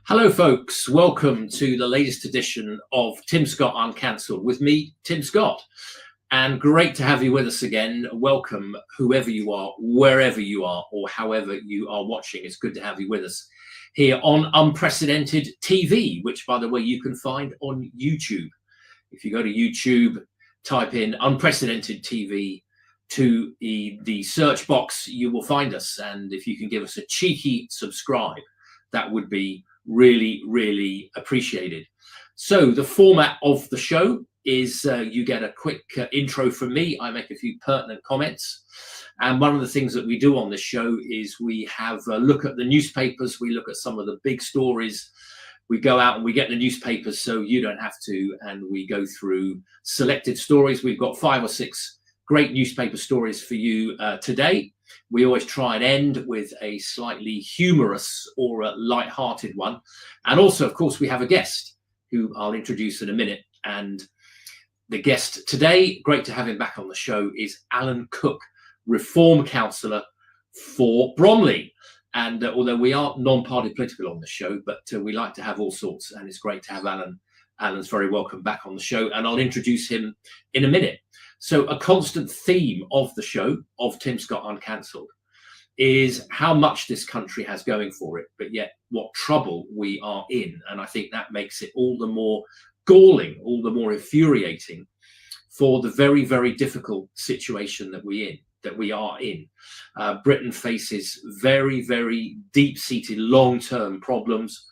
Hello, folks. Welcome to the latest edition of Tim Scott Uncancelled with me, Tim Scott. And great to have you with us again. Welcome, whoever you are, wherever you are, or however you are watching. It's good to have you with us here on Unprecedented TV, which, by the way, you can find on YouTube. If you go to YouTube, type in Unprecedented TV to the search box, you will find us. And if you can give us a cheeky subscribe, that would be really appreciated. So the format of the show is you get a quick intro from me. I make a few pertinent comments. And one of the things that we do on this show is we have a look at the newspapers. We look at some of the big stories. We go out and we get the newspapers so you don't have to. And we go through selected stories. We've got 5 or 6 great newspaper stories for you today. We always try and end with a slightly humorous or a light-hearted one. And also, of course, we have a guest who I'll introduce in a minute. And the guest today, great to have him back on the show, is Alan Cook, Reform Councillor for Bromley. And although we are non-party political on the show, but we like to have all sorts, and it's great to have Alan. Alan's very welcome back on the show, and I'll introduce him in a minute. So a constant theme of the show, of Tim Scott Uncancelled, is how much this country has going for it, but yet what trouble we are in. And I think that makes it all the more galling, all the more infuriating for the very difficult situation that we are in. Britain faces very deep-seated long-term problems.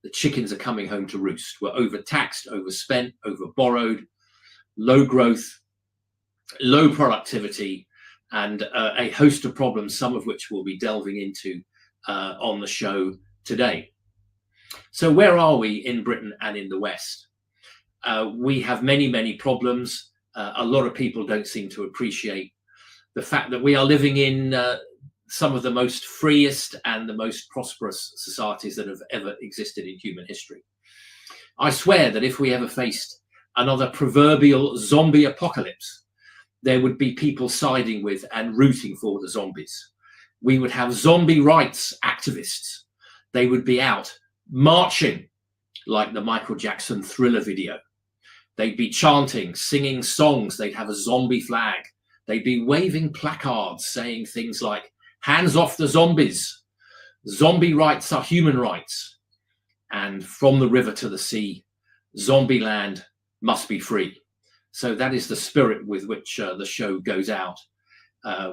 The chickens are coming home to roost. We're overtaxed, overspent, overborrowed, low growth, low productivity, and a host of problems, some of which we'll be delving into on the show today. So where are we in Britain and in the West? We have many problems. A lot of people don't seem to appreciate the fact that we are living in some of the most freest and the most prosperous societies that have ever existed in human history. I swear that if we ever faced another proverbial zombie apocalypse, there would be people siding with and rooting for the zombies. We would have zombie rights activists. They would be out marching like the Michael Jackson Thriller video. They'd be chanting, singing songs. They'd have a zombie flag. They'd be waving placards saying things like, "Hands off the zombies. Zombie rights are human rights. And from the river to the sea, zombie land must be free." So that is the spirit with which the show goes out.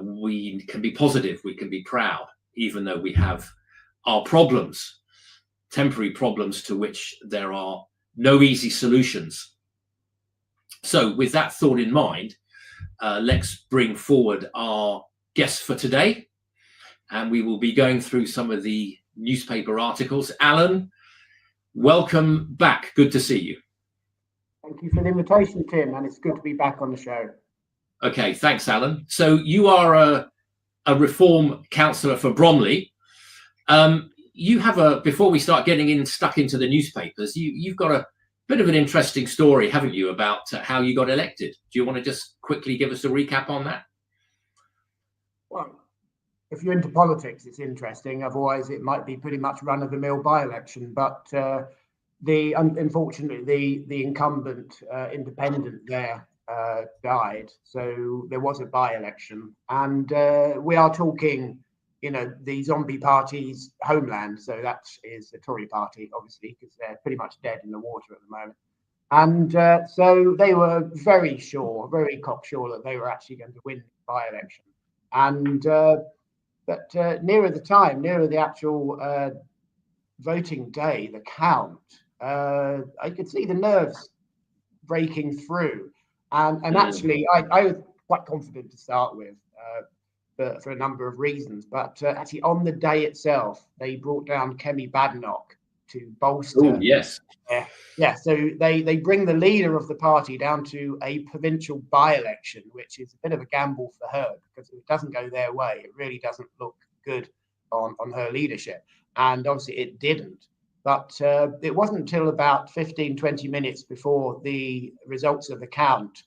We can be positive, we can be proud, even though we have our problems, temporary problems to which there are no easy solutions. So with that thought in mind, let's bring forward our guest for today. And we will be going through some of the newspaper articles. Alan, welcome back. Good to see you. Thank you for the invitation, Tim, and it's good to be back on the show. Okay, thanks, Alan. So you are a Reform Councillor for Bromley. You have before we start getting stuck into the newspapers, you've got a bit of an interesting story, haven't you, about how you got elected? Do you want to just quickly give us a recap on that? Well, if you're into politics, it's interesting. Otherwise, it might be pretty much run-of-the-mill by-election. But unfortunately, the incumbent independent there died. So there was a by-election. And we are talking, the zombie party's homeland. So that is the Tory party, obviously, because they're pretty much dead in the water at the moment. And so they were very cocksure that they were actually going to win the by-election. And but nearer the actual voting day, the count, I could see the nerves breaking through. And actually, I was quite confident to start with for a number of reasons. But actually, on the day itself, they brought down Kemi Badenoch to bolster. Oh, yes. Yeah, so they bring the leader of the party down to a provincial by-election, which is a bit of a gamble for her, because if it doesn't go their way, it really doesn't look good on her leadership. And obviously it didn't. But it wasn't until about 15-20 minutes before the results of the count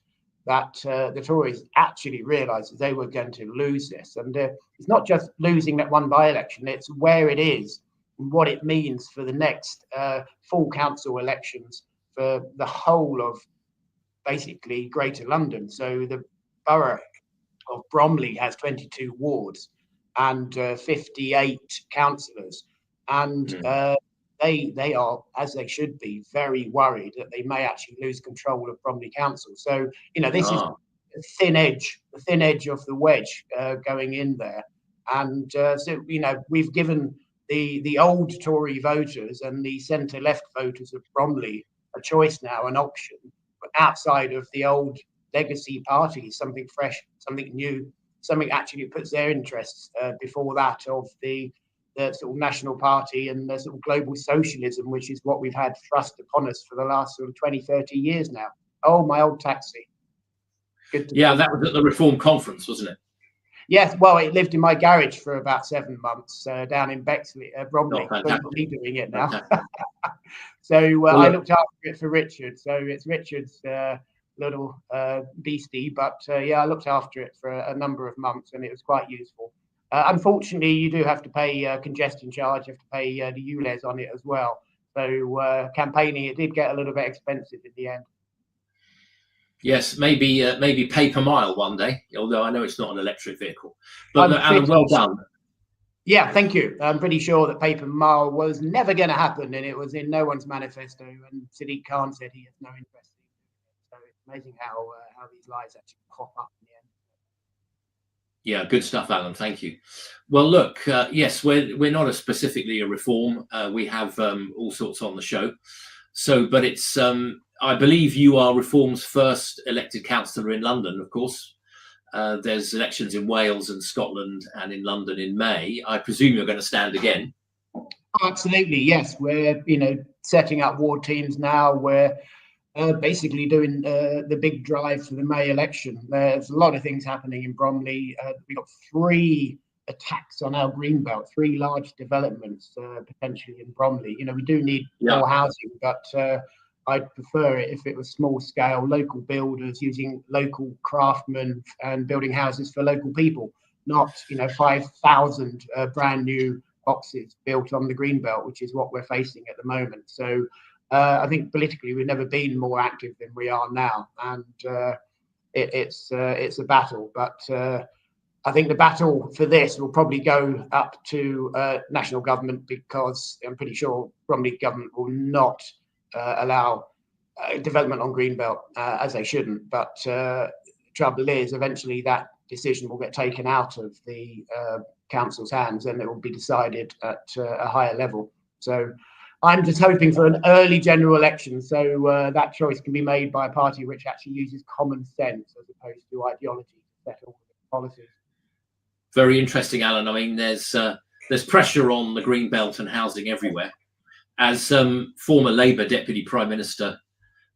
that the Tories actually realised that they were going to lose this. And it's not just losing that one by-election, it's where it is what it means for the next full council elections for the whole of basically Greater London. So the borough of Bromley has 22 wards and 58 councillors, and they are, as they should be, very worried that they may actually lose control of Bromley Council. So this is the thin edge of the wedge going in there, and so we've given the old Tory voters and the centre-left voters of Bromley a choice now, an option, but outside of the old legacy parties, something fresh, something new, something actually puts their interests before that of the sort of National Party and the sort of global socialism, which is what we've had thrust upon us for the last sort of 20, 30 years now. Oh, my old taxi. Good to that was at the Reform Conference, wasn't it? Yes, well, it lived in my garage for about 7 months down in Bexley, Bromley. But me doing it now. So I looked after it for Richard. So it's Richard's little beastie, but I looked after it for a number of months, and it was quite useful. Unfortunately, you do have to pay congestion charge. You have to pay the ULEZ on it as well. So campaigning, it did get a little bit expensive in the end. Yes, maybe pay per mile one day, although I know it's not an electric vehicle. But Alan, well done. Yeah, thank you. I'm pretty sure that pay per mile was never going to happen, and it was in no one's manifesto, and Sadiq Khan said he has no interest in it. So it's amazing how these lies actually pop up in the end. Yeah, good stuff, Alan. Thank you. Well, look, yes, we're not specifically a reform. We have all sorts on the show. So, but it's I believe you are Reform's first elected councillor in London, of course. There's elections in Wales and Scotland and in London in May. I presume you're going to stand again. Absolutely, yes. We're setting up ward teams now. We're basically doing the big drive for the May election. There's a lot of things happening in Bromley. We've got 3 attacks on our greenbelt, 3 large developments potentially in Bromley. We do need more housing, but I'd prefer it if it was small scale, local builders using local craftsmen and building houses for local people, not 5,000 brand new boxes built on the greenbelt, which is what we're facing at the moment. So I think politically we've never been more active than we are now, and it's a battle. But I think the battle for this will probably go up to national government, because I'm pretty sure Bromley government will not allow development on greenbelt, as they shouldn't. But trouble is, eventually that decision will get taken out of the council's hands, and it will be decided at a higher level. So I'm just hoping for an early general election, so that choice can be made by a party which actually uses common sense as opposed to ideology to set all the policies. Very interesting, Alan. I mean, there's pressure on the green belt and housing everywhere. As former Labour Deputy Prime Minister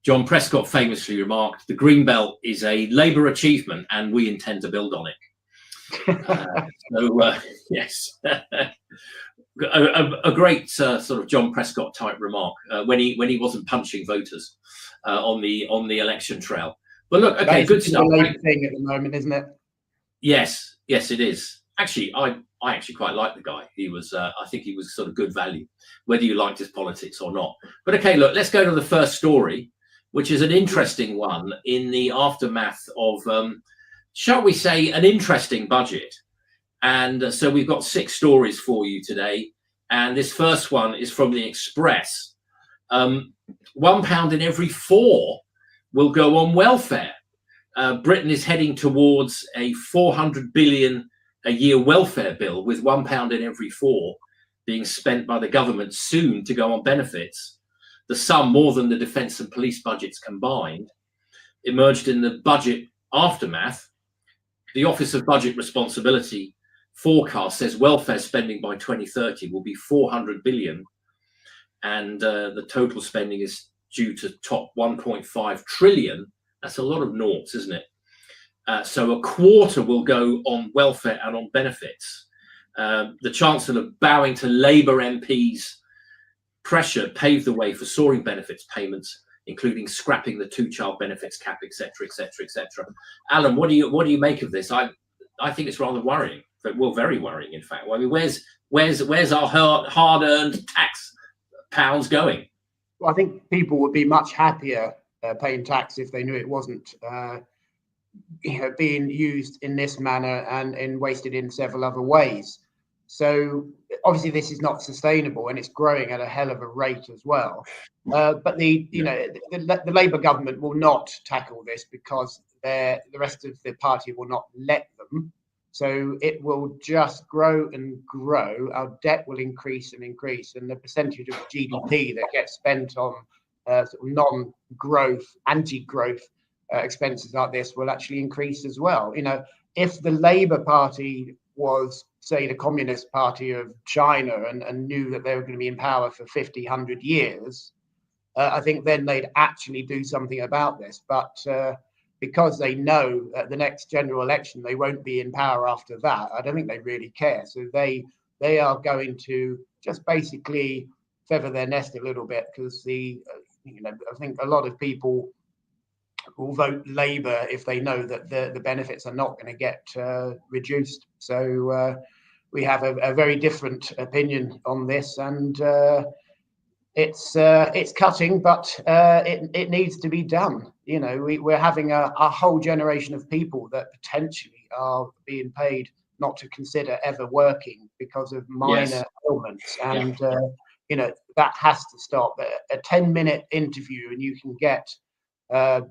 John Prescott famously remarked, the green belt is a Labour achievement, and we intend to build on it. Yes. A great sort of John Prescott type remark when he wasn't punching voters on the election trail. But look, okay, good stuff. That's a thing at the moment, isn't it? Yes, it is. Actually, I actually quite like the guy. He was, I think he was sort of good value, whether you liked his politics or not. But okay, look, let's go to the first story, which is an interesting one in the aftermath of, shall we say, an interesting budget. And so we've got 6 stories for you today. And this first one is from the Express. £1 in every 4 will go on welfare. Britain is heading towards a 400 billion a year welfare bill, with £1 in every 4 being spent by the government soon to go on benefits. The sum, more than the defence and police budgets combined, emerged in the budget aftermath. The Office of Budget Responsibility forecast says welfare spending by 2030 will be 400 billion, and the total spending is due to top 1.5 trillion. That's a lot of noughts, isn't it? So a quarter will go on welfare and on benefits. The Chancellor, bowing to Labour MPs' pressure, paved the way for soaring benefits payments, including scrapping the 2-child benefits cap, etc., etc., etc. Alan, what do you make of this? I think it's rather worrying well, very worrying, in fact. Well, I mean, where's our hard-earned tax pounds going? Well, I think people would be much happier paying tax if they knew it wasn't being used in this manner and wasted in several other ways. So obviously this is not sustainable, and it's growing at a hell of a rate as well. But the Labour government will not tackle this because the rest of the party will not let them. So it will just grow and grow. Our debt will increase and increase, and the percentage of GDP that gets spent on sort of non-growth, anti-growth expenses like this will actually increase as well. If the Labour Party was, say, the Communist Party of China and knew that they were going to be in power for 50, 100 years, I think then they'd actually do something about this. But because they know at the next general election they won't be in power after that, I don't think they really care. So they are going to just basically feather their nest a little bit, because I think a lot of people will vote Labour if they know that the benefits are not going to get reduced. So we have a very different opinion on this, and it's cutting, but it needs to be done. We're having a whole generation of people that potentially are being paid not to consider ever working because of minor ailments, and that has to stop. A 10-minute interview and you can get the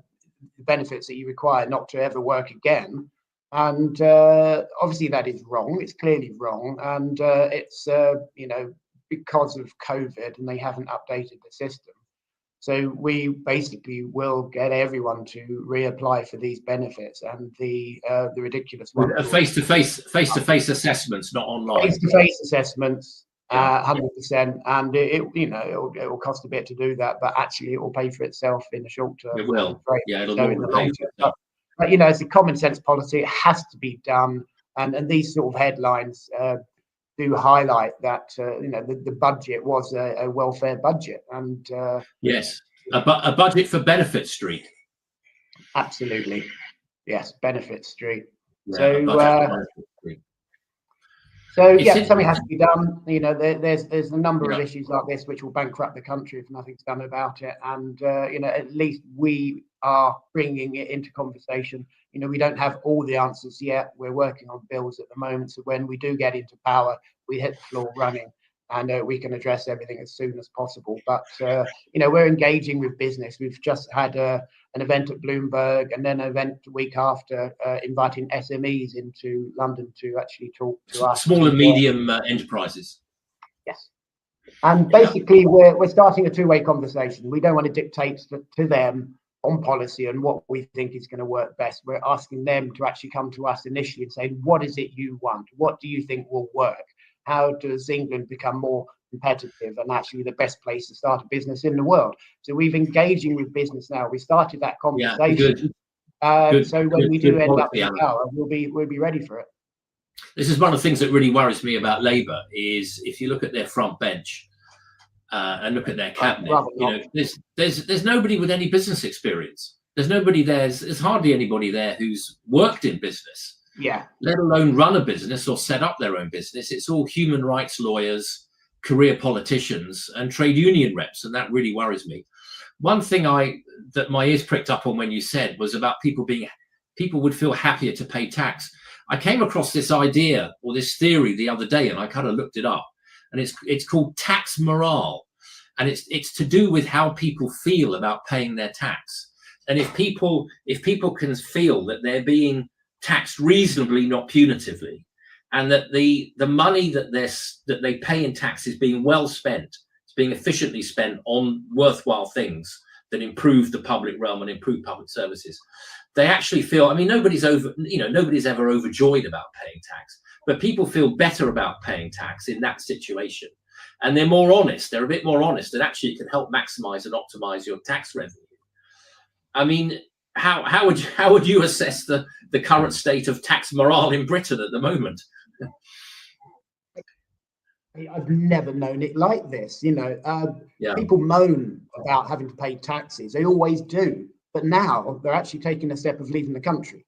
benefits that you require not to ever work again, and obviously that is wrong. It's clearly wrong, and it's because of COVID, and they haven't updated the system. So we basically will get everyone to reapply for these benefits, and the ridiculous one. Face-to-face assessments, not online. Face-to-face assessments, 100%, and it will cost a bit to do that, but actually it will pay for itself in the short term. It will. It'll in the long term. But it's a common sense policy. It has to be done, and these sort of headlines do highlight that the budget was a welfare budget, and yes, a budget for Benefit Street. Absolutely, yes, Benefit Street. Something has to be done. There's a number of issues like this which will bankrupt the country if nothing's done about it, and at least we are bringing it into conversation. We don't have all the answers yet. We're working on bills at the moment, so when we do get into power, we hit the floor running, and we can address everything as soon as possible. But we're engaging with business. We've just had an event at Bloomberg, and then an event the week after, inviting SMEs into London to actually talk to us. Small and medium enterprises. Yes. And basically, we're starting a two-way conversation. We don't want to dictate to them on policy and what we think is going to work best. We're asking them to actually come to us initially and say, what is it you want? What do you think will work? How does England become more competitive and actually the best place to start a business in the world? So we've engaging with business now. We started that conversation. So when we do end up in power, we'll be ready for it. This is one of the things that really worries me about Labour, is if you look at their front bench and look at their cabinet, there's nobody with any business experience. There's nobody there. There's hardly anybody there who's worked in business. Let alone run a business or set up their own business. It's all human rights lawyers, career politicians, and trade union reps, and that really worries me. One thing that my ears pricked up on when you said was about people would feel happier to pay tax. I came across this idea or this theory the other day, and I kind of looked it up, and it's called tax morale, and it's to do with how people feel about paying their tax. And if people can feel that they're being taxed reasonably, not punitively, and that the money that they pay in tax is being well spent, it's being efficiently spent on worthwhile things that improve the public realm and improve public services, they actually feel, nobody's ever overjoyed about paying tax, but people feel better about paying tax in that situation, and they're more honest. They're a bit more honest, and actually it can help maximize and optimize your tax revenue. How would you assess the current state of tax morale in Britain at the moment? I've never known it like this. People moan about having to pay taxes. They always do. But now they're actually taking a step of leaving the country.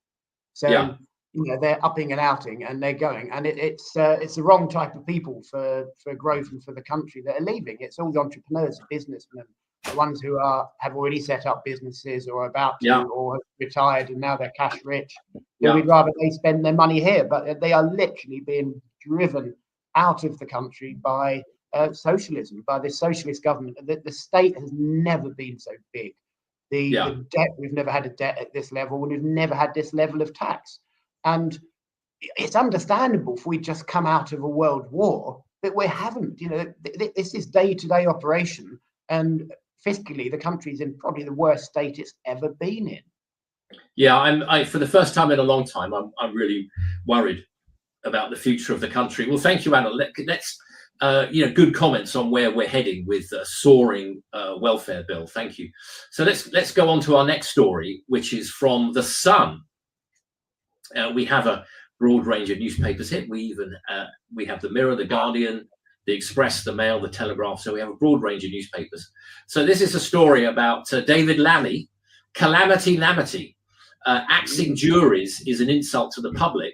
So they're upping and outing, and they're going, and it's the wrong type of people for growth and for the country that are leaving. It's all the entrepreneurs, businessmen, the ones who have already set up businesses or are about to, or have retired and now they're cash rich. So we'd rather they spend their money here, but they are literally being driven out of the country by socialism, by this socialist government. The state has never been so big. The debt, we've never had a debt at this level, and we've never had this level of tax. And it's understandable if we just come out of a world war, but we haven't. This is day-to-day operation, and fiscally, the country's in probably the worst state it's ever been in. Yeah, I for the first time in a long time, I'm really worried about the future of the country. Well, thank you, Anna. Let's good comments on where we're heading with soaring welfare bill. Thank you. So let's go on to our next story, which is from The Sun. We have a broad range of newspapers here. We have the Mirror, the Guardian, the Express, the Mail, the Telegraph. So we have a broad range of newspapers. So this is a story about David Lammy, Calamity Lamity. Axing juries is an insult to the public.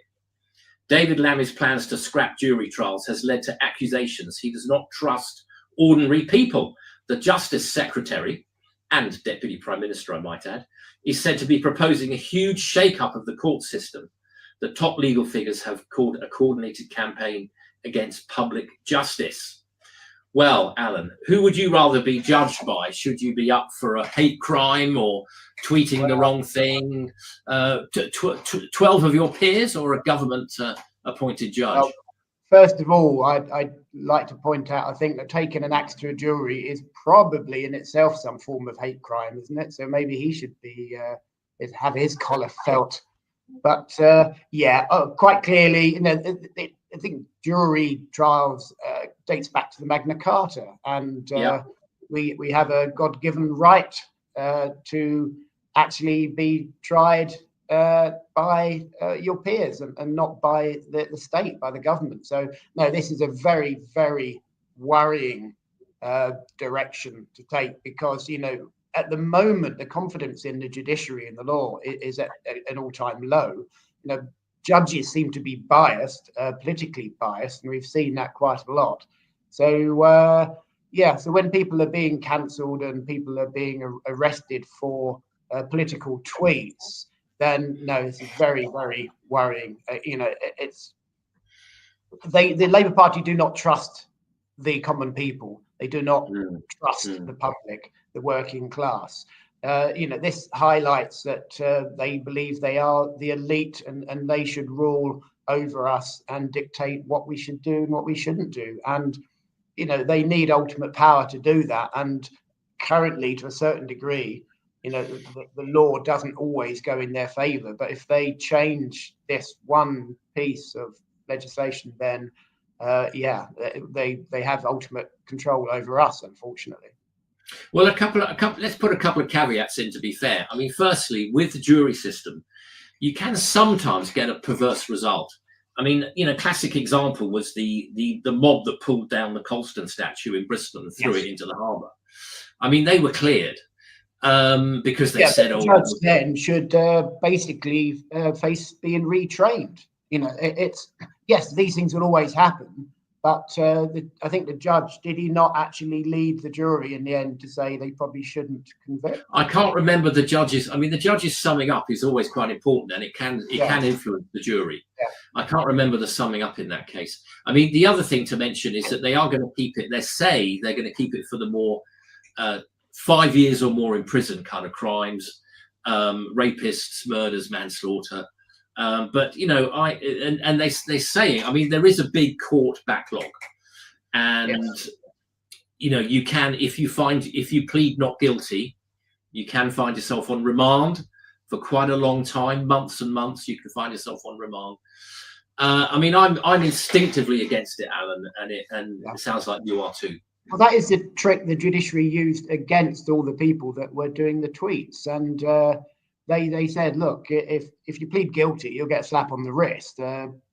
David Lammy's plans to scrap jury trials has led to accusations he does not trust ordinary people. The Justice Secretary and Deputy Prime Minister, I might add, is said to be proposing a huge shake-up of the court system. The top legal figures have called a coordinated campaign against public justice. Well, Alan, who would you rather be judged by? Should you be up for a hate crime or tweeting the wrong thing? 12 of your peers or a government appointed judge? Well, first of all, I'd like to point out, I think that taking an axe to a jury is probably in itself some form of hate crime, isn't it? So maybe he should be have his collar felt. But quite clearly, I think jury trials dates back to the Magna Carta, and we have a God-given right to actually be tried by your peers and not by the state, by the government. So no, this is a very, very worrying direction to take, because at the moment the confidence in the judiciary and the law is at an all-time low. Judges seem to be biased, politically biased, and we've seen that quite a lot. So so when people are being cancelled and people are being arrested for political tweets, then no, this is very, very worrying. The Labour Party do not trust the common people. They do not trust the public, the working class. This highlights that they believe they are the elite and they should rule over us and dictate what we should do and what we shouldn't do. And, they need ultimate power to do that. And currently, to a certain degree, the law doesn't always go in their favour. But if they change this one piece of legislation, then, they have ultimate control over us, unfortunately. Well, let's put a couple of caveats in, to be fair. I mean, firstly, with the jury system, you can sometimes get a perverse result. I mean, classic example was the mob that pulled down the Colston statue in Bristol and threw it into the harbour. I mean, they were cleared because they said, the judge then should basically face being retrained. Yes, these things will always happen. But I think the judge, did he not actually lead the jury in the end to say they probably shouldn't convict? I can't remember the judges. I mean, the judge's summing up is always quite important, and it can influence the jury. Yeah. I can't remember the summing up in that case. I mean, the other thing to mention is that they are going to keep it. They say they're going to keep it for the more 5 years or more in prison kind of crimes, rapists, murders, manslaughter. But they say, I mean, there is a big court backlog, and you can, if you plead not guilty, you can find yourself on remand for quite a long time, months and months. You can find yourself on remand. I mean, I'm instinctively against it, Alan, and it sounds like you are too. Well, that is the trick the judiciary used against all the people that were doing the tweets, and they said, look, if you plead guilty, you'll get a slap on the wrist,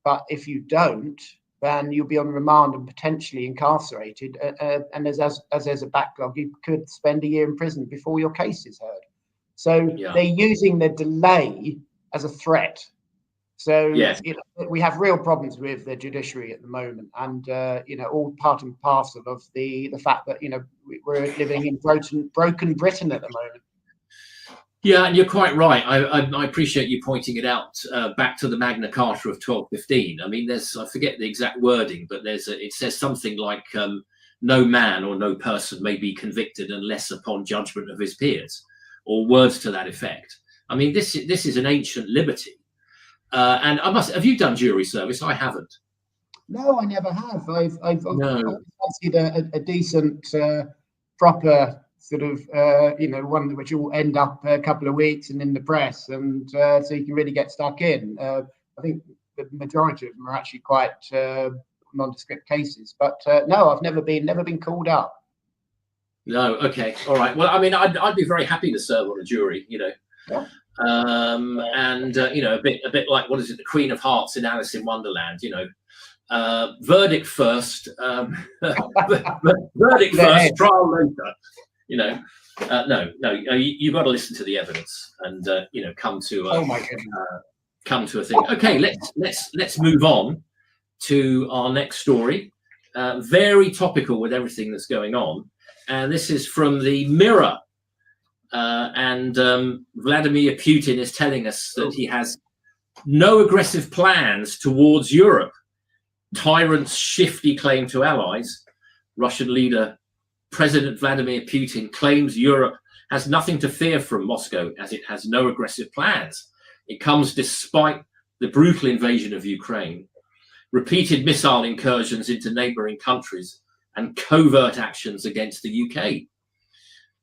but if you don't, then you'll be on remand and potentially incarcerated, and as there's a backlog, you could spend a year in prison before your case is heard. So they're using the delay as a threat. So Yes. we have real problems with the judiciary at the moment, and all part and parcel of the fact that we're living in broken Britain at the moment. Yeah, and you're quite right. I appreciate you pointing it out, back to the Magna Carta of 1215. I mean, I forget the exact wording, but it says something like, no man or no person may be convicted unless upon judgment of his peers, or words to that effect. I mean, this is an ancient liberty. And have you done jury service? I haven't. No, I never have. I've No. fancied a decent, proper sort of, one which will end up a couple of weeks and in the press, and so you can really get stuck in. I think the majority of them are actually quite nondescript cases, but no, I've never been called up. No. Okay. All right. Well, I mean, I'd be very happy to serve on a jury. Yeah. And a bit like, what is it, the Queen of Hearts in Alice in Wonderland? Verdict first, verdict first, trial later. No, you've got to listen to the evidence and come to a thing. Okay, let's move on to our next story. Very topical with everything that's going on, and this is from the Mirror. And Vladimir Putin is telling us that he has no aggressive plans towards Europe. Tyrant's shifty claim to allies. Russian leader President Vladimir Putin claims Europe has nothing to fear from Moscow, as it has no aggressive plans. It comes despite the brutal invasion of Ukraine, repeated missile incursions into neighboring countries, and covert actions against the UK.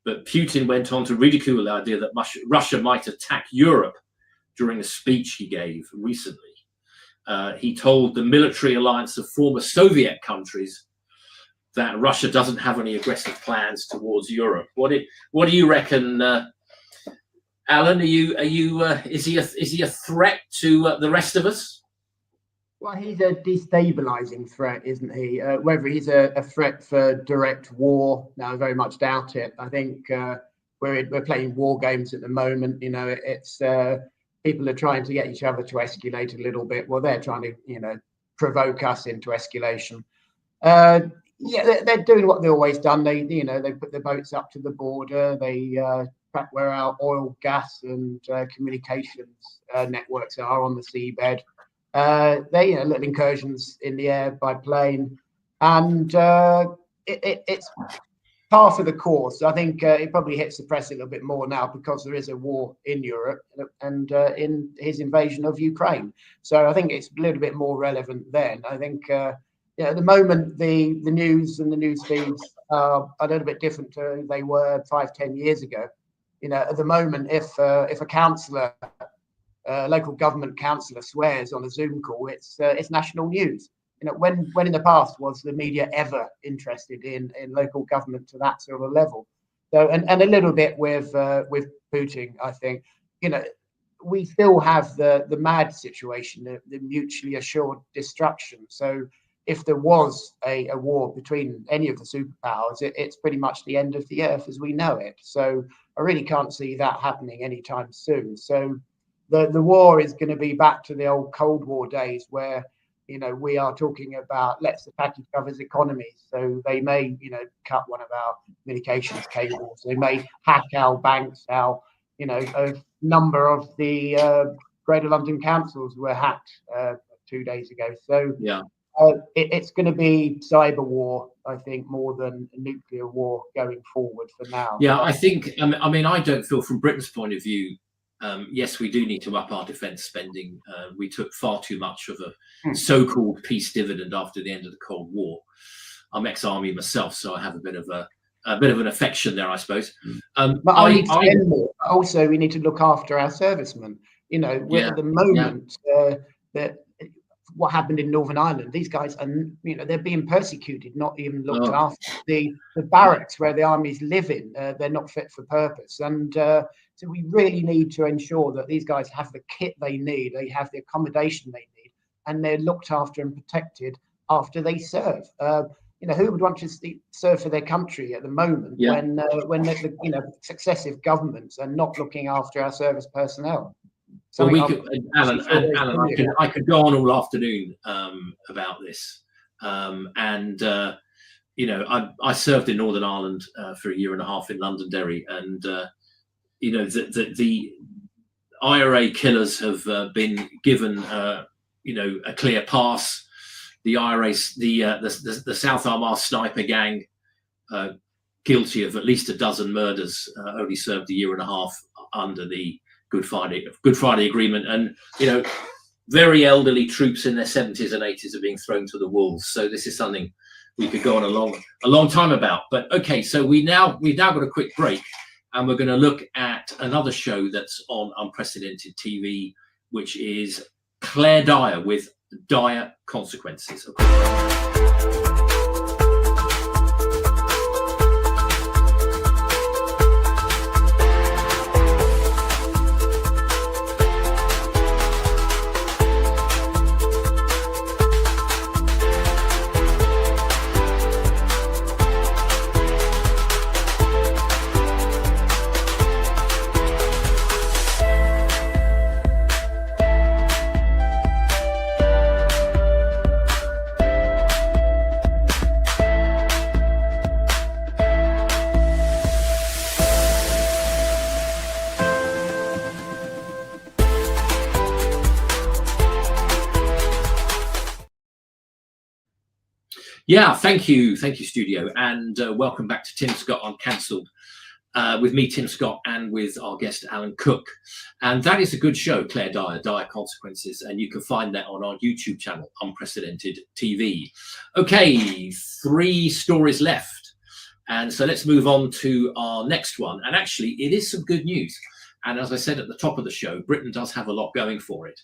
But Putin went on to ridicule the idea that Russia might attack Europe during a speech he gave recently. He told the military alliance of former Soviet countries that Russia doesn't have any aggressive plans towards Europe. What do you reckon, Alan? Is he a threat to the rest of us? Well, he's a destabilizing threat, isn't he? Whether he's a threat for direct war, no, I very much doubt it. I think we're playing war games at the moment. It's people are trying to get each other to escalate a little bit. Well, they're trying to, provoke us into escalation. They're doing what they've always done. They put their boats up to the border. They track where our oil, gas, and communications networks are on the seabed. They little incursions in the air by plane, and it's par for the course. I think it probably hits the press a little bit more now because there is a war in Europe and in his invasion of Ukraine. So I think it's a little bit more relevant then. I think at the moment the news and the news feeds are a little bit different to they were 5-10 years ago. At the moment, if a councillor, local government councillor, swears on a Zoom call, it's national news. When in the past was the media ever interested in local government to that sort of level? So and a little bit with Putin, I think, we still have the MAD situation, the mutually assured destruction. So if there was a war between any of the superpowers, it's pretty much the end of the earth as we know it. So I really can't see that happening anytime soon. So the war is going to be back to the old Cold War days where, we are talking about let's attack each other's economies. So they may, cut one of our communications cables. They may hack our banks. A number of the Greater London councils were hacked 2 days ago. So yeah, it's going to be cyber war, I think, more than a nuclear war going forward for now. Yeah, I think. I don't feel from Britain's point of view. Yes, we do need to up our defence spending. We took far too much of a so-called peace dividend after the end of the Cold War. I'm ex-army myself, so I have a bit of an affection there, I suppose. But also, we need to look after our servicemen. At the moment, that what happened in Northern Ireland, these guys are, they're being persecuted, not even looked after. The barracks where the armies live in, they're not fit for purpose. And so we really need to ensure that these guys have the kit they need, they have the accommodation they need, and they're looked after and protected after they serve. Who would want to serve for their country at the moment when the successive governments are not looking after our service personnel? Well, Something we I've could, Alan, always wondered I could go on all afternoon about this. You know, I served in Northern Ireland for 1.5 years in Londonderry, and you know, the IRA killers have been given, you know, a clear pass. The IRA, the South Armagh sniper gang, guilty of at least 12 murders, only served 1.5 years under the Good Friday Agreement, and you know, very elderly troops in their 70s and 80s are being thrown to the wolves. So this is something we could go on a long time about. But okay, so we've now got a quick break, and we're going to look at another show that's on Unprecedented TV, which is Claire Dyer with Dire Consequences. Yeah, thank you, studio, and welcome back to Tim Scott Uncancelled, with me, Tim Scott, and with our guest, Alan Cook. And that is a good show, Claire Dyer, Dire Consequences, and you can find that on our YouTube channel, Unprecedented TV. Okay, 3 stories left, and so let's move on to our next one. And actually, it is some good news. And as I said at the top of the show, Britain does have a lot going for it,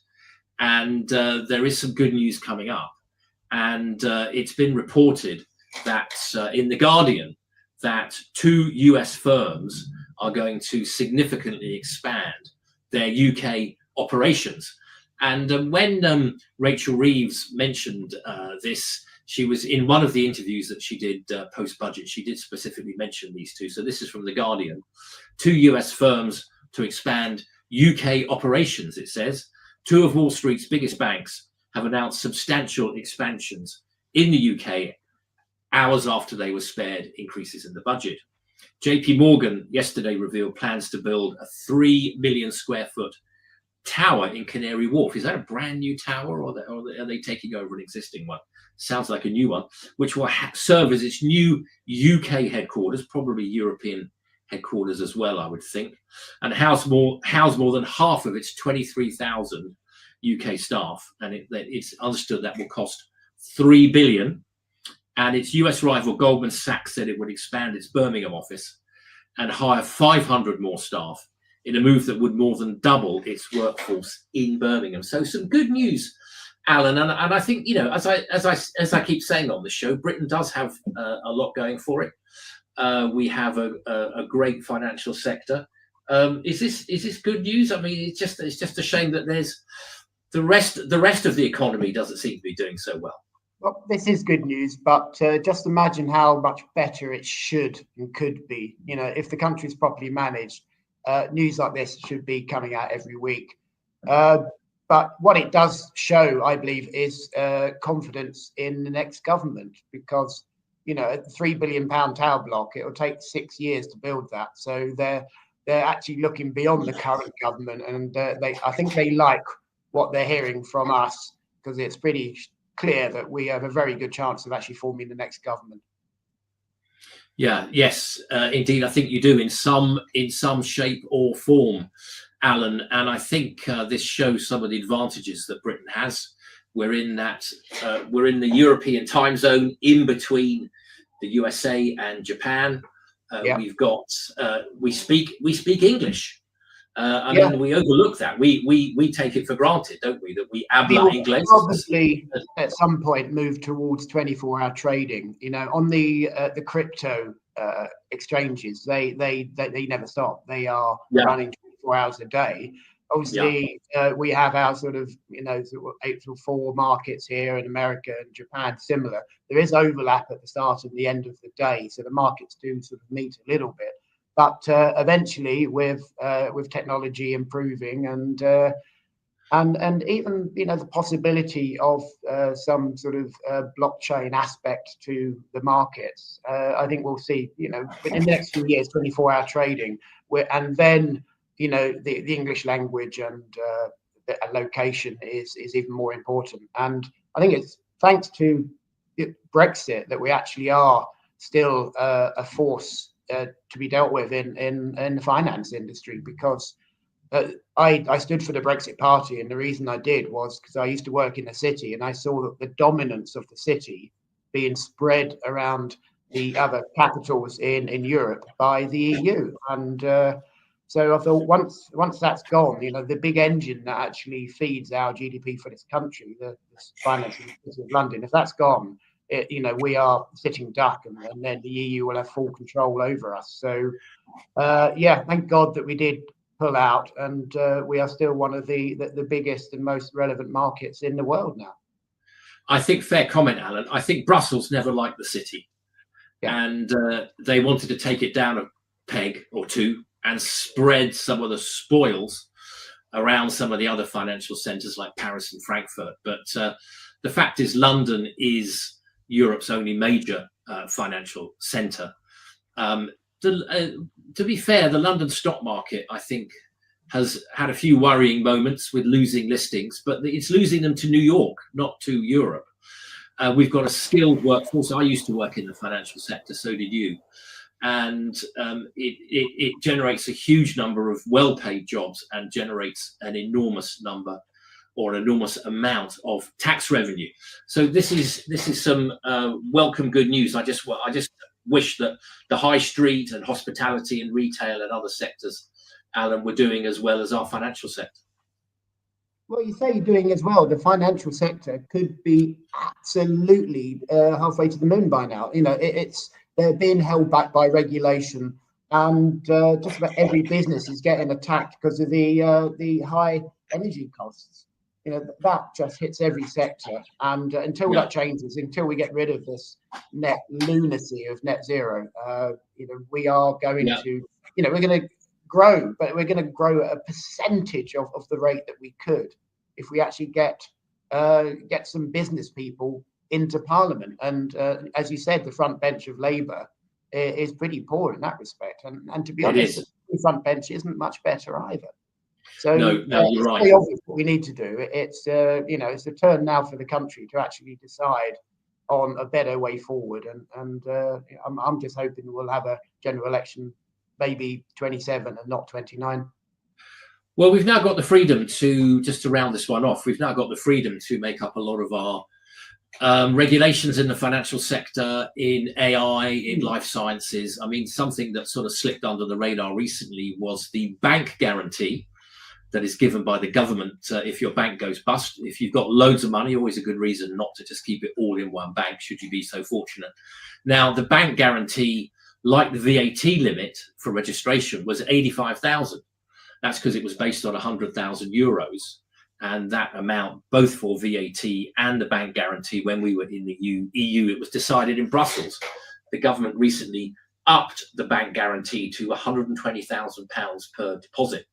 and there is some good news coming up. And it's been reported that in The Guardian that 2 US firms are going to significantly expand their UK operations. And when Rachel Reeves mentioned this, she was in one of the interviews that she did post-budget, she did specifically mention these 2. So this is from The Guardian. 2 US firms to expand UK operations, it says. 2 of Wall Street's biggest banks have announced substantial expansions in the UK hours after they were spared increases in the budget. JP Morgan yesterday revealed plans to build a 3 million square foot tower in Canary Wharf. Is that a brand new tower, or are they taking over an existing one? Sounds like a new one, which will serve as its new UK headquarters, probably European headquarters as well, I would think, and house more than half of its 23,000 UK staff, and it's understood that will cost $3 billion. And its US rival Goldman Sachs said it would expand its Birmingham office and hire 500 more staff in a move that would more than double its workforce in Birmingham. So some good news, Alan. And I think, you know, as I keep saying on the show, Britain does have a lot going for it. We have a great financial sector. Is this good news? I mean, it's just a shame that there's the rest of the economy doesn't seem to be doing so well. Well, this is good news, but just imagine how much better it should and could be. You know, if the country is properly managed, news like this should be coming out every week. But what it does show, I believe, is confidence in the next government, because, you know, at the £3 billion tower block, it will take 6 years to build that. So they're actually looking beyond the current government, and I think they like what they're hearing from us, because it's pretty clear that we have a very good chance of actually forming the next government. Yeah, yes, indeed, I think you do in some shape or form, Alan. And I think this shows some of the advantages that Britain has. We're in the European time zone in between the USA and Japan. We've got we speak English. I mean, we overlook that. We take it for granted, don't we? That we habla English. Obviously, at some point, move towards 24-hour trading. You know, on the crypto exchanges, they never stop. They are running 24 hours a day. Obviously, we have our sort of 8 till 4 markets here in America and Japan. Similar. There is overlap at the start and the end of the day, so the markets do sort of meet a little bit. But eventually, with technology improving and and even the possibility of some sort of blockchain aspect to the markets. I think we'll see in the next few years 24-hour trading, and then the English language and the location is even more important. And I think it's thanks to Brexit that we actually are still a force to be dealt with in the finance industry, because I stood for the Brexit Party, and the reason I did was because I used to work in the city, and I saw that the dominance of the city being spread around the other capitals in Europe by the EU. And so I thought once that's gone, the big engine that actually feeds our GDP for this country, the finance in the city of London, if that's gone, we are sitting duck, and then the EU will have full control over us. So thank God that we did pull out, and we are still one of the biggest and most relevant markets in the world now. I think fair comment, Alan. I think Brussels never liked the city, and they wanted to take it down a peg or two and spread some of the spoils around some of the other financial centres like Paris and Frankfurt. But the fact is, London is Europe's only major financial centre. To be fair, the London stock market, I think, has had a few worrying moments with losing listings, but it's losing them to New York, not to Europe. We've got a skilled workforce. I used to work in the financial sector, so did you. And it generates a huge number of well-paid jobs and generates an enormous number or an enormous amount of tax revenue. So this is some welcome good news. I just wish that the high street and hospitality and retail and other sectors, Alan, were doing as well as our financial sector. Well, you say you're doing as well. The financial sector could be absolutely halfway to the moon by now. They're being held back by regulation, and just about every business is getting attacked because of the high energy costs. That just hits every sector, and until that changes, until we get rid of this net lunacy of net zero, we are going to, we're going to grow, but we're going to grow at a percentage of the rate that we could if we actually get some business people into Parliament. And as you said, the front bench of Labour is pretty poor in that respect, and to be honest, the front bench isn't much better either. So no, you're right. Very obvious what we need to do. It's it's a turn now for the country to actually decide on a better way forward. And I'm just hoping we'll have a general election, maybe 27 and not 29. Well, we've now got the freedom to, just to round this one off, we've now got the freedom to make up a lot of our regulations in the financial sector, in AI, in life sciences. I mean, something that sort of slipped under the radar recently was the bank guarantee that is given by the government if your bank goes bust. If you've got loads of money, always a good reason not to just keep it all in one bank, should you be so fortunate. Now, the bank guarantee, like the VAT limit for registration, was 85,000. That's because it was based on 100,000 euros. And that amount, both for VAT and the bank guarantee, when we were in the EU, it was decided in Brussels. The government recently upped the bank guarantee to £120,000 per deposit.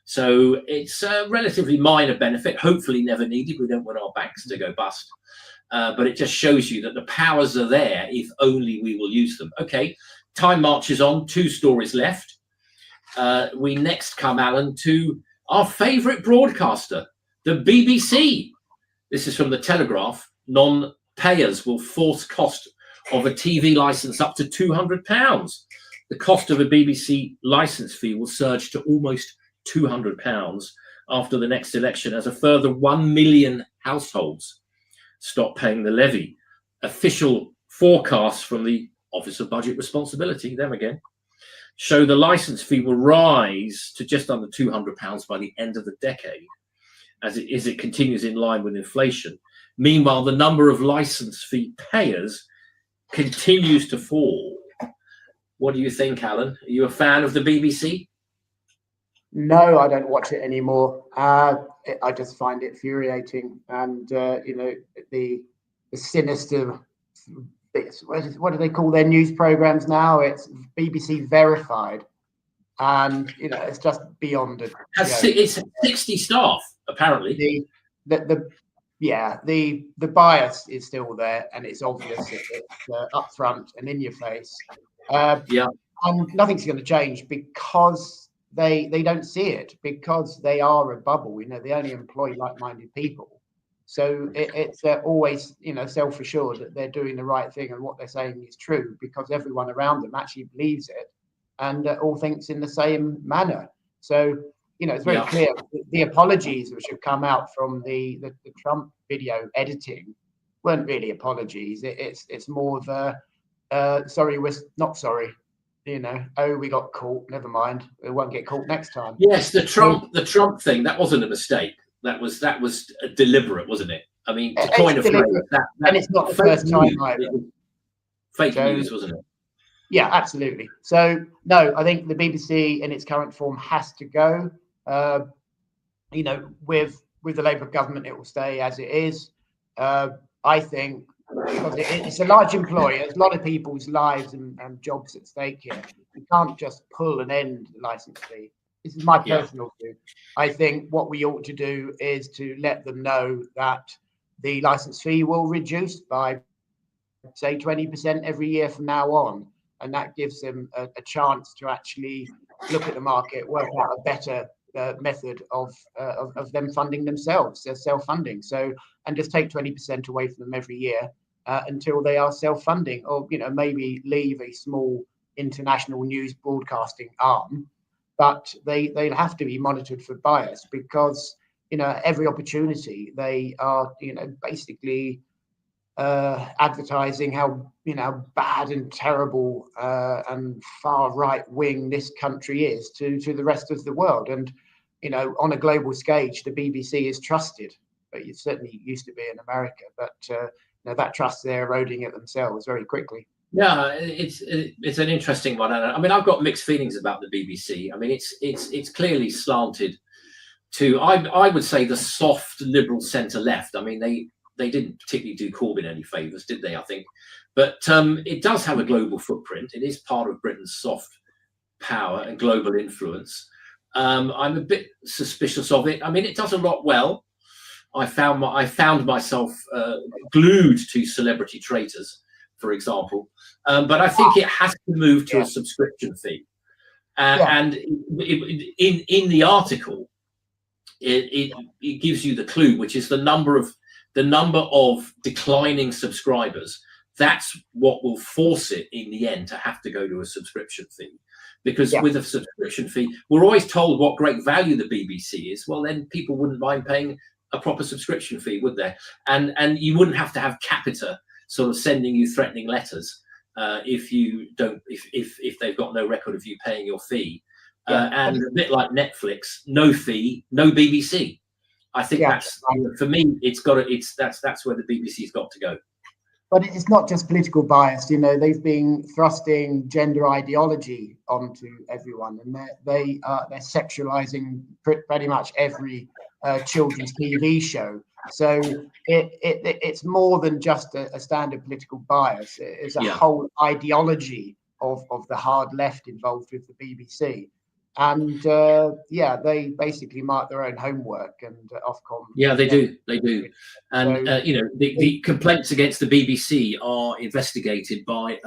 So it's a relatively minor benefit, hopefully never needed. We don't want our banks to go bust. But it just shows you that the powers are there if only we will use them. Okay, time marches on, 2 stories left. We next come, Alan, to our favourite broadcaster, the BBC. This is from the Telegraph. Non-payers will force cost of a TV licence up to £200. The cost of a BBC licence fee will surge to almost £200 after the next election, as a further 1 million households stop paying the levy. Official forecasts from the Office of Budget Responsibility, them again, show the licence fee will rise to just under £200 by the end of the decade, as it continues in line with inflation. Meanwhile, the number of licence fee payers continues to fall. What do you think, Alan? Are you a fan of the BBC? No, I don't watch it anymore. I just find it infuriating, and the sinister. What do they call their news programs now? It's BBC Verified, and it's just beyond a It's 60 staff apparently. The bias is still there, and it's obvious. It's upfront and in your face. And nothing's going to change because they don't see it, because they are a bubble. They only employ like-minded people. So it's always, self-assured that they're doing the right thing and what they're saying is true, because everyone around them actually believes it and all thinks in the same manner. So, it's very clear. The apologies which have come out from the Trump video editing weren't really apologies. It's more of a sorry, we're not sorry. Oh, we got caught. Never mind. We won't get caught next time. Yes, the Trump thing, that wasn't a mistake. That was deliberate, wasn't it? I mean, to coin a phrase, and it's not the first time either. Fake news, wasn't it? Yeah, absolutely. So no, I think the BBC in its current form has to go. With the Labour government, it will stay as it is. I think because it's a large employer, there's a lot of people's lives and jobs at stake here. You can't just pull and end the licence fee. This is my personal view. I think what we ought to do is to let them know that the licence fee will reduce by, say, 20% every year from now on. And that gives them a chance to actually look at the market, work out a better method of them funding themselves, their self-funding. So, and just take 20% away from them every year until they are self-funding, or maybe leave a small international news broadcasting arm, but they'll have to be monitored for bias, because every opportunity they are basically advertising how bad and terrible and far right wing this country is to the rest of the world. And on a global stage, the BBC is trusted, but it certainly used to be in America. But that trust, they're eroding it themselves very quickly. Yeah, it's an interesting one. I mean, I've got mixed feelings about the BBC. I mean, it's clearly slanted to, I would say, the soft liberal centre left. I mean, they didn't particularly do Corbyn any favours, did they? I think, but it does have a global footprint. It is part of Britain's soft power and global influence. I'm a bit suspicious of it. I mean, it does a lot well. I found myself glued to Celebrity Traitors, for example, but I think it has to move to a subscription fee. And in the article, it gives you the clue, which is the number of declining subscribers. That's what will force it in the end to have to go to a subscription fee. Because with a subscription fee, we're always told what great value the BBC is. Well, then people wouldn't mind paying a proper subscription fee, would they? And you wouldn't have to have Capita sort of sending you threatening letters if you don't, if they've got no record of you paying your fee. And a bit like Netflix, no fee, no BBC. I think that's, for me, that's where the BBC's got to go. But it's not just political bias. They've been thrusting gender ideology onto everyone, and they're sexualizing pretty much every children's TV show. So it's more than just a standard political bias. It's a whole ideology of the hard left involved with the BBC. And they basically mark their own homework, and Ofcom. Yeah, they do. And so, the complaints against the BBC are investigated by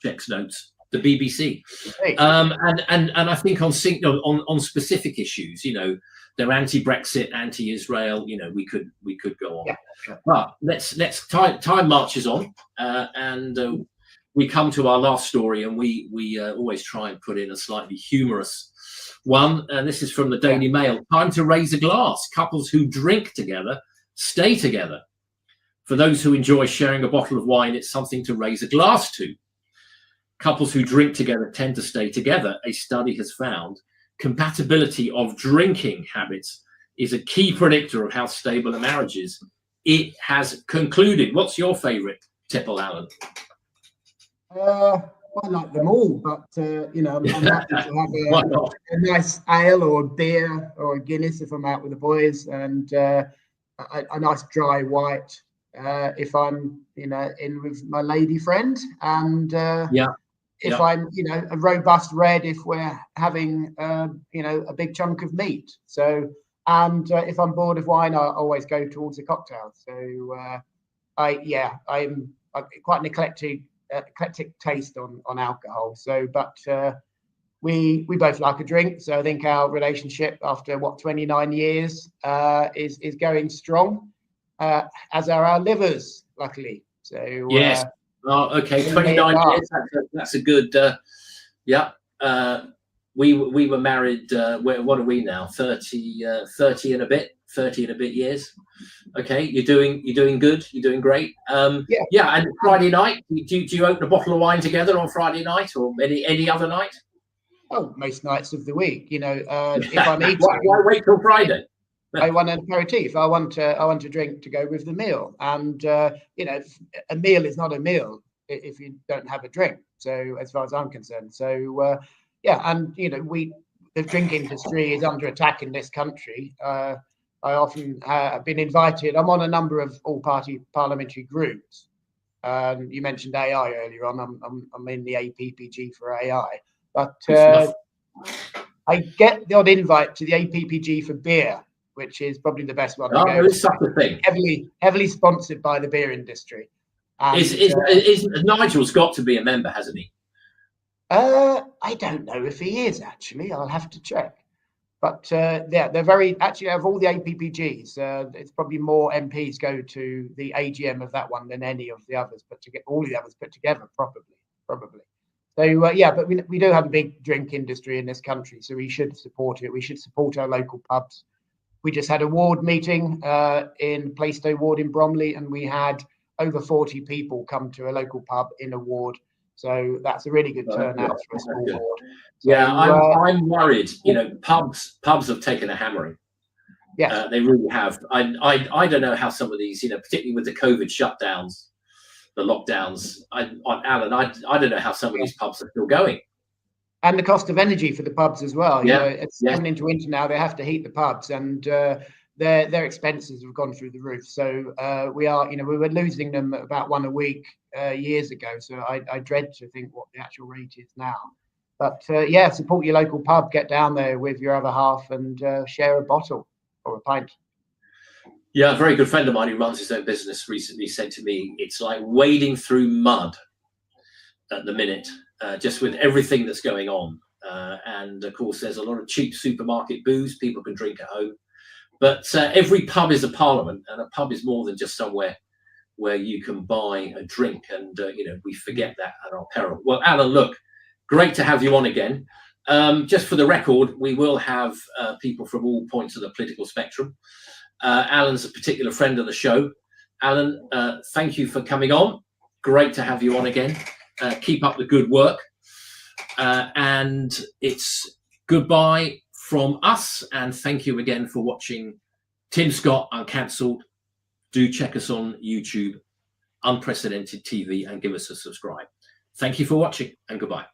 checks notes, the BBC. And I think on specific issues, they're anti-Brexit, anti-Israel. We could go on. But let's time marches on, and we come to our last story, and we always try and put in a slightly humorous one. And this is from the Daily Mail. Time to raise a glass. Couples who drink together stay together. For those who enjoy sharing a bottle of wine, it's something to raise a glass to. Couples who drink together tend to stay together. A study has found compatibility of drinking habits is a key predictor of how stable a marriage is. It has concluded. What's your favourite tipple, Alan? I like them all, but I'm happy to have a nice ale or a beer or a Guinness if I'm out with the boys, and a nice dry white if I'm in with my lady friend. And if I'm, a robust red, if we're having, a big chunk of meat. So, and if I'm bored of wine, I always go towards a cocktail. So, I'm quite an eclectic taste on alcohol. So, but we both like a drink. So I think our relationship after 29 years is going strong, as are our livers, luckily. So yes. Oh, okay. 29 years. That's a good. Yeah. We were married. What are we now? 30 and a bit. 30 and a bit years. Okay, you're doing good. You're doing great. Yeah. And Friday night, do you open a bottle of wine together on Friday night or any other night? Oh, most nights of the week. If I'm eating, why wait till Friday? I want an aperitif. I want a drink to go with the meal, and a meal is not a meal if you don't have a drink. So, as far as I'm concerned, and the drink industry is under attack in this country. I often have been invited. I'm on a number of all-party parliamentary groups. You mentioned AI earlier on. I'm in the APPG for AI, but I get the odd invite to the APPG for beer, which is probably the best one. There is such a thing. Heavily sponsored by the beer industry. And, Nigel's got to be a member, hasn't he? I don't know if he is actually. I'll have to check. But they're very actually of all the APPGs. It's probably more MPs go to the AGM of that one than any of the others. But to get all the others put together, probably. So but we do have a big drink industry in this country, so we should support it. We should support our local pubs. We just had a ward meeting in Plaistow Ward in Bromley, and we had over 40 people come to a local pub in a ward. So that's a really good turnout for a small ward. So, I'm worried. Pubs have taken a hammering. Yes, they really have. I don't know how some of these, particularly with the COVID shutdowns, the lockdowns. Alan, I don't know how some of these pubs are still going. And the cost of energy for the pubs as well. It's coming into winter now. They have to heat the pubs, and their expenses have gone through the roof. So we were losing them about one a week years ago. So I dread to think what the actual rate is now. But support your local pub. Get down there with your other half and share a bottle or a pint. Yeah, a very good friend of mine who runs his own business recently said to me, it's like wading through mud at the minute, just with everything that's going on. And of course, there's a lot of cheap supermarket booze people can drink at home. But every pub is a parliament, and a pub is more than just somewhere where you can buy a drink. And, we forget that at our peril. Well, Alan, look, great to have you on again. Just for the record, we will have people from all points of the political spectrum. Alan's a particular friend of the show. Alan, thank you for coming on. Great to have you on again. Keep up the good work. And it's goodbye from us. And thank you again for watching Tim Scott Uncancelled. Do check us on YouTube, Unprecedented TV, and give us a subscribe. Thank you for watching, and goodbye.